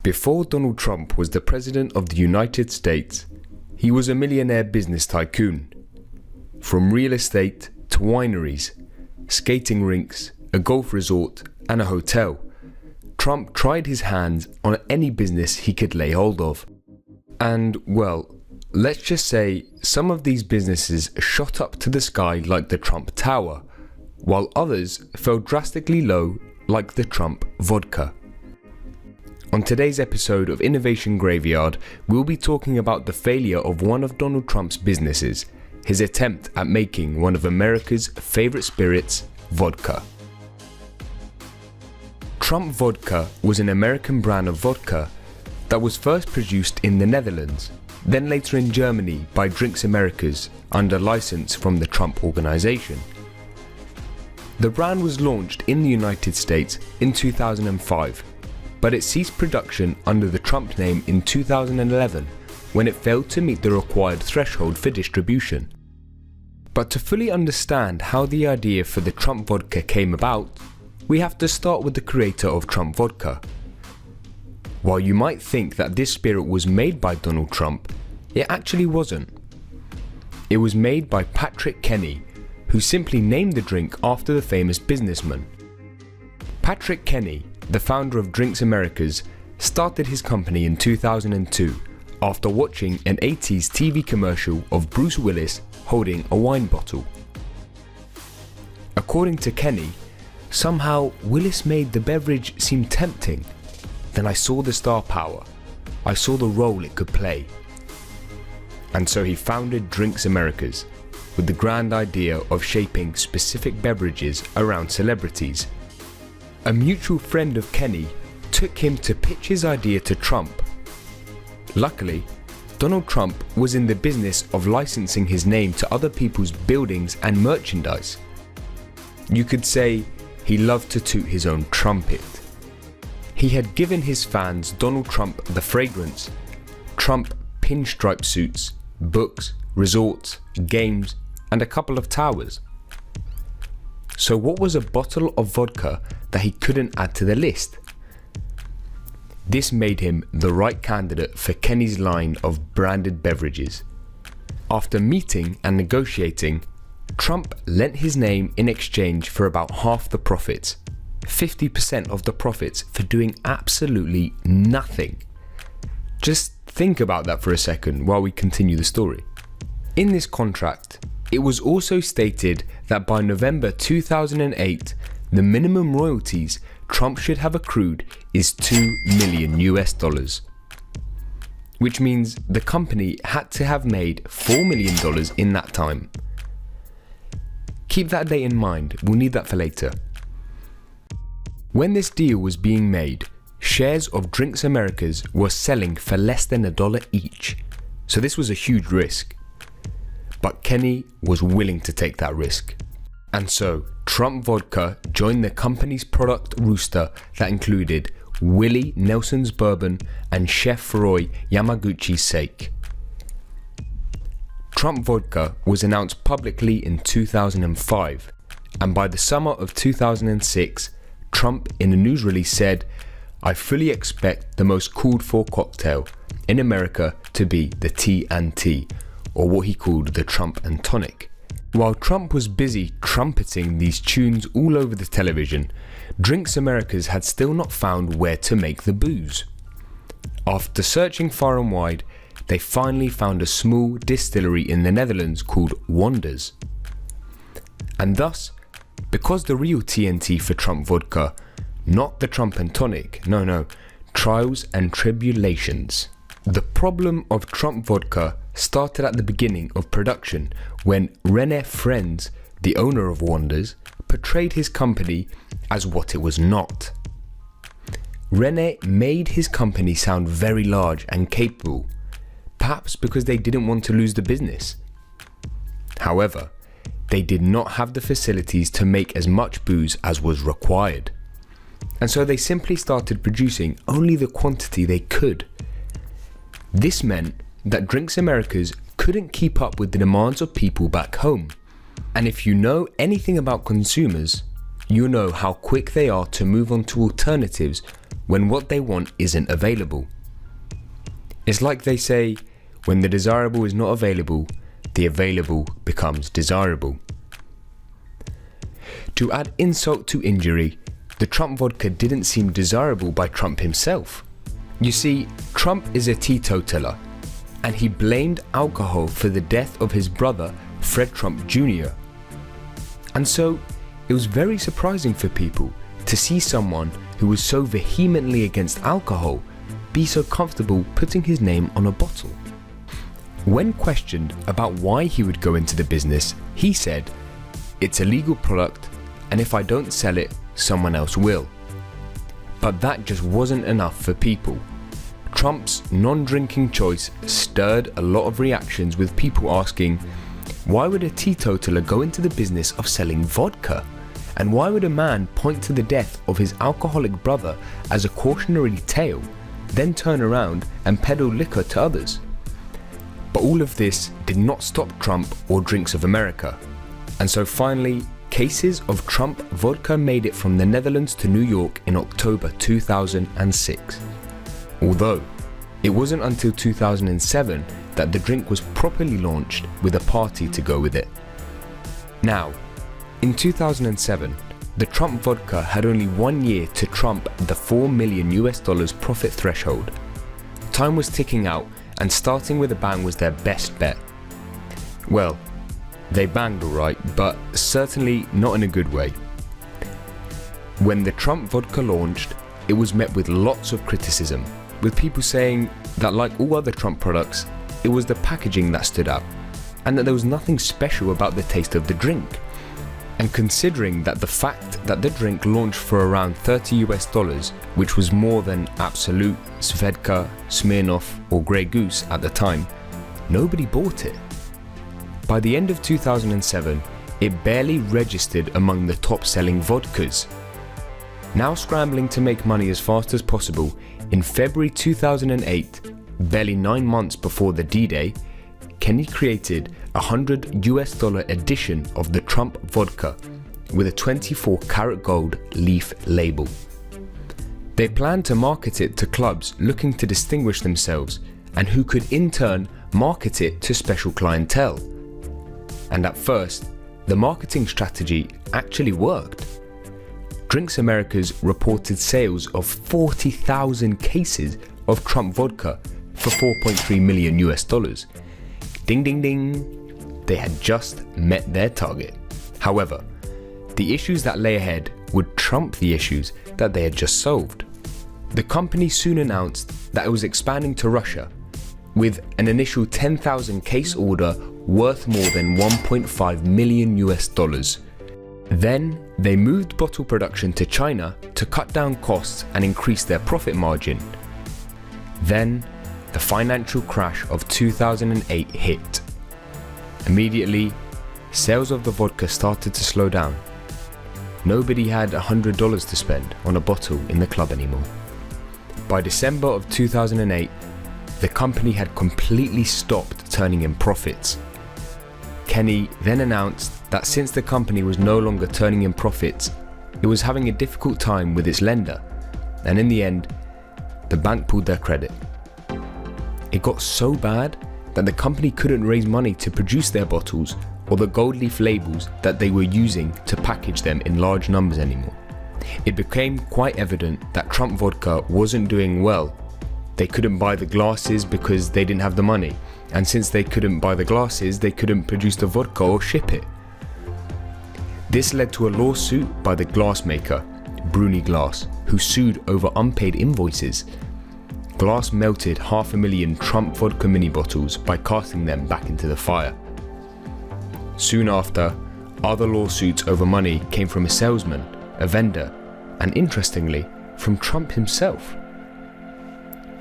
Before Donald Trump was the President of the United States, he was a millionaire business tycoon. From real estate to wineries, skating rinks, a golf resort, and a hotel, Trump tried his hands on any business he could lay hold of. And, well, let's just say some of these businesses shot up to the sky like the Trump Tower, while others fell drastically low like the Trump Vodka. On today's episode of Innovation Graveyard, we'll be talking about the failure of one of Donald Trump's businesses, his attempt at making one of America's favorite spirits, vodka. Trump Vodka was an American brand of vodka that was first produced in the Netherlands, then later in Germany by Drinks Americas under license from the Trump Organization. The brand was launched in the United States in 2005, but it ceased production under the Trump name in 2011 when it failed to meet the required threshold for distribution. But to fully understand how the idea for the Trump Vodka came about, we have to start with the creator of Trump Vodka. While you might think that this spirit was made by Donald Trump, it actually wasn't. It was made by Patrick Kenny, who simply named the drink after the famous businessman. Patrick Kenny, the founder of Drinks Americas, started his company in 2002 after watching an 80s TV commercial of Bruce Willis holding a wine bottle. According to Kenny, somehow Willis made the beverage seem tempting. Then I saw the star power. I saw the role it could play. And so he founded Drinks Americas with the grand idea of shaping specific beverages around celebrities. A mutual friend of Kenny took him to pitch his idea to Trump. Luckily, Donald Trump was in the business of licensing his name to other people's buildings and merchandise. You could say he loved to toot his own trumpet. He had given his fans Donald Trump the fragrance, Trump pinstripe suits, books, resorts, games, and a couple of towers. So what was a bottle of vodka that he couldn't add to the list? This made him the right candidate for Kenny's line of branded beverages. After meeting and negotiating, Trump lent his name in exchange for about half the profits, 50% of the profits for doing absolutely nothing. Just think about that for a second while we continue the story. In this contract, it was also stated that by November 2008, the minimum royalties Trump should have accrued is $2 million, which means the company had to have made $4 million in that time. Keep that date in mind, we'll need that for later. When this deal was being made, shares of Drinks Americas were selling for less than $1 each, so this was a huge risk. But Kenny was willing to take that risk. And so, Trump Vodka joined the company's product roster that included Willie Nelson's bourbon and Chef Roy Yamaguchi's sake. Trump Vodka was announced publicly in 2005, and by the summer of 2006, Trump in a news release said, "I fully expect the most called for cocktail in America to be the T&T, or what he called the Trump and Tonic." While Trump was busy trumpeting these tunes all over the television, Drinks Americas had still not found where to make the booze. After searching far and wide, they finally found a small distillery in the Netherlands called Wonders. And thus, because the real TNT for Trump Vodka, not the Trump and Tonic, no, trials and tribulations. The problem of Trump Vodka started at the beginning of production when René Friends, the owner of Wonders, portrayed his company as what it was not. René made his company sound very large and capable, perhaps because they didn't want to lose the business. However, they did not have the facilities to make as much booze as was required, and so they simply started producing only the quantity they could. This meant that Drinks Americas couldn't keep up with the demands of people back home. And if you know anything about consumers, you know how quick they are to move on to alternatives when what they want isn't available. It's like they say, when the desirable is not available, the available becomes desirable. To add insult to injury, the Trump vodka didn't seem desirable by Trump himself. You see, Trump is a teetotaler, and he blamed alcohol for the death of his brother, Fred Trump Jr. And so, it was very surprising for people to see someone who was so vehemently against alcohol be so comfortable putting his name on a bottle. When questioned about why he would go into the business, he said, "It's a legal product, and if I don't sell it, someone else will." But that just wasn't enough for people. Trump's non-drinking choice stirred a lot of reactions, with people asking, why would a teetotaler go into the business of selling vodka? And why would a man point to the death of his alcoholic brother as a cautionary tale, then turn around and peddle liquor to others? But all of this did not stop Trump or Drinks of America. And so finally, cases of Trump vodka made it from the Netherlands to New York in October 2006. Although, it wasn't until 2007 that the drink was properly launched with a party to go with it. Now, in 2007, the Trump vodka had only 1 year to trump the $4 million profit threshold. Time was ticking out, and starting with a bang was their best bet. Well, they banged alright, but certainly not in a good way. When the Trump vodka launched, it was met with lots of criticism, with people saying that like all other Trump products, it was the packaging that stood out, and that there was nothing special about the taste of the drink. And considering that the fact that the drink launched for around $30, which was more than Absolut, Svedka, Smirnoff or Grey Goose at the time, nobody bought it. By the end of 2007, it barely registered among the top-selling vodkas. Now scrambling to make money as fast as possible, in February 2008, barely 9 months before the D-Day, Kenny created a $100 edition of the Trump vodka with a 24-karat gold leaf label. They planned to market it to clubs looking to distinguish themselves, and who could in turn market it to special clientele. And at first, the marketing strategy actually worked. Drinks America's reported sales of 40,000 cases of Trump vodka for $4.3 million. Ding ding ding, they had just met their target. However, the issues that lay ahead would trump the issues that they had just solved. The company soon announced that it was expanding to Russia, with an initial 10,000 case order worth more than $1.5 million. Then they moved bottle production to China to cut down costs and increase their profit margin. Then the financial crash of 2008 hit. Immediately, sales of the vodka started to slow down. Nobody had $100 to spend on a bottle in the club anymore. By December of 2008, the company had completely stopped turning in profits. Kenny then announced that since the company was no longer turning in profits, it was having a difficult time with its lender, and in the end, the bank pulled their credit. It got so bad that the company couldn't raise money to produce their bottles or the gold leaf labels that they were using to package them in large numbers anymore. It became quite evident that Trump vodka wasn't doing well. They couldn't buy the glasses because they didn't have the money, and since they couldn't buy the glasses, they couldn't produce the vodka or ship it. This led to a lawsuit by the glass maker, Bruni Glass, who sued over unpaid invoices. Glass melted 500,000 Trump vodka mini bottles by casting them back into the fire. Soon after, other lawsuits over money came from a salesman, a vendor, and interestingly, from Trump himself.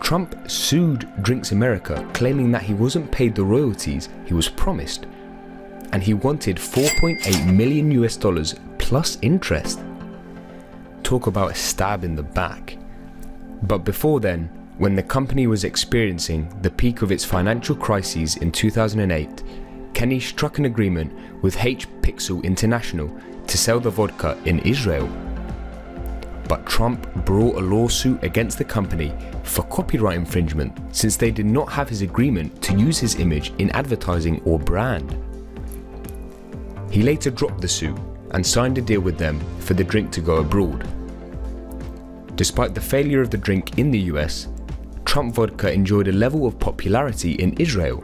Trump sued Drinks America, claiming that he wasn't paid the royalties he was promised, and he wanted $4.8 million plus interest. Talk about a stab in the back. But before then, when the company was experiencing the peak of its financial crises in 2008, Kenny struck an agreement with H. Pixel International to sell the vodka in Israel. But Trump brought a lawsuit against the company for copyright infringement since they did not have his agreement to use his image in advertising or brand. He later dropped the suit and signed a deal with them for the drink to go abroad. Despite the failure of the drink in the US, Trump vodka enjoyed a level of popularity in Israel.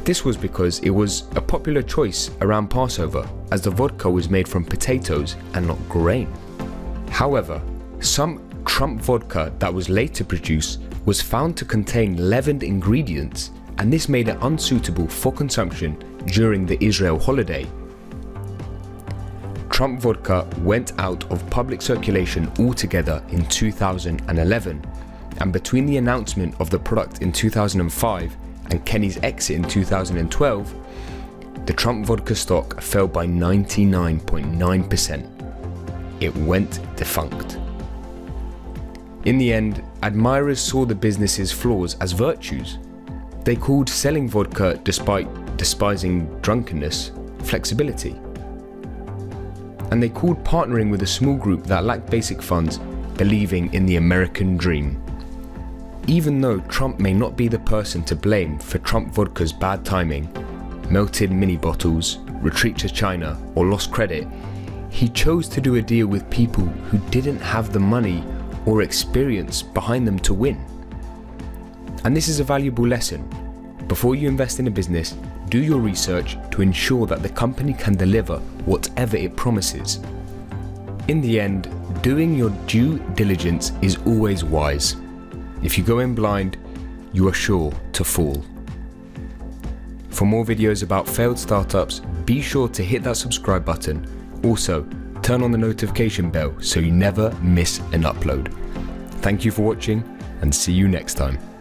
This was because it was a popular choice around Passover, as the vodka was made from potatoes and not grain. However, some Trump vodka that was later produced was found to contain leavened ingredients, and this made it unsuitable for consumption during the Israel holiday. Trump vodka went out of public circulation altogether in 2011, and between the announcement of the product in 2005 and Kenny's exit in 2012, the Trump vodka stock fell by 99.9%. It went defunct. In the end, admirers saw the business's flaws as virtues. They called selling vodka, despite despising drunkenness, flexibility. And they called partnering with a small group that lacked basic funds believing in the American dream. Even though Trump may not be the person to blame for Trump vodka's bad timing, melted mini bottles, retreat to China, or lost credit, he chose to do a deal with people who didn't have the money or experience behind them to win. And this is a valuable lesson. Before you invest in a business, do your research to ensure that the company can deliver whatever it promises. In the end, doing your due diligence is always wise. If you go in blind, you are sure to fall. For more videos about failed startups, be sure to hit that subscribe button. Also, turn on the notification bell so you never miss an upload. Thank you for watching, and see you next time.